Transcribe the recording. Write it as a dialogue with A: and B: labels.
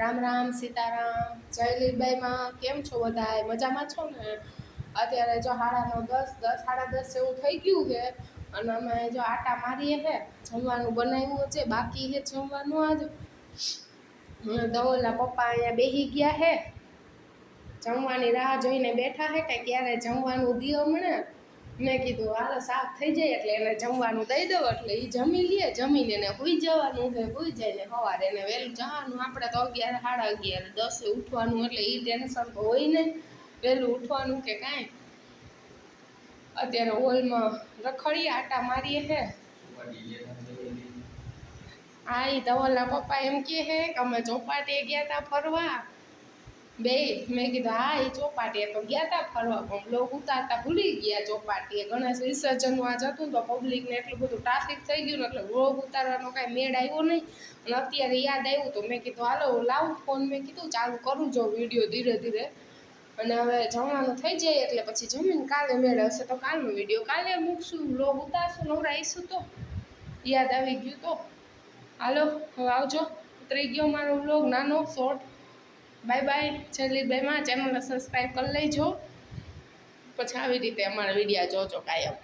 A: રામ રામ સીતારામ જય લીલબાઈમાં કેમ છો બધાય મજામાં છો ને? અત્યારે જો 9:30 10:30 એવું થઈ ગયું છે અને અમે જો આટા મારીએ છે. જમવાનું બનાવ્યું છે, બાકી છે જમવાનું આજ. ધવલના પપ્પા અહીંયા બેસી ગયા છે, જમવાની રાહ જોઈને બેઠા છે કે ક્યારે જમવાનું દિયો મળે. મેં કીધું હાલો શાક થઈ જાય એટલે એને જમવાનું દઈ દઉં એટલે એ જમી લે, જમીને એને સૂઈ જવાનું છે. સૂઈ જાય ને સવારે એને વહેલું જવાનું. આપણે તો 11 સાડા 11 10 ઉઠવાનું એટલે એ ટેન્શન તો હોય નહીં, વહેલું ઉઠવાનું કે કાંઈ. અત્યારે હોલમાં રખડીએ, આટા મારીએ છે. હા, એ ધવલના પપ્પા એમ કહે છે કે અમે ચોપાટીએ ગયા હતા ફરવા બે. મેં કીધું હા એ ચોપાટીએ તો ગયા હતા ફરવા, પણ બ્લોગ ઉતારતા ભૂલી ગયા. ચોપાટીએ ગણેશ વિસર્જનનું આજ હતું તો પબ્લિકને એટલું બધું ટ્રાફિક થઈ ગયું ને એટલે બ્લોગ ઉતારવાનો કાંઈ મેળ આવ્યો નહીં. અને અત્યારે યાદ આવ્યું તો મેં કીધું હાલો લાવું ફોન. મેં કીધું ચાલુ કરું જો વિડીયો ધીરે ધીરે. અને હવે જમવાનું થઈ જાય એટલે પછી જમીને કાલે મેળ આવશે તો કાલનો વિડીયો કાલે મૂકશું, બ્લોગ ઉતારશું, નવરાઈશું તો. યાદ આવી ગયું તો હાલો હવે આવજો. ઉતરી ગયો મારો બ્લોગ નાનો શોર્ટ. Bye bye. જય લીલબાઈમાં ચેનલને સબસ્ક્રાઈબ કરી લેજો, પછી આવી રીતે અમારા વિડીયો જોજો કાયમ.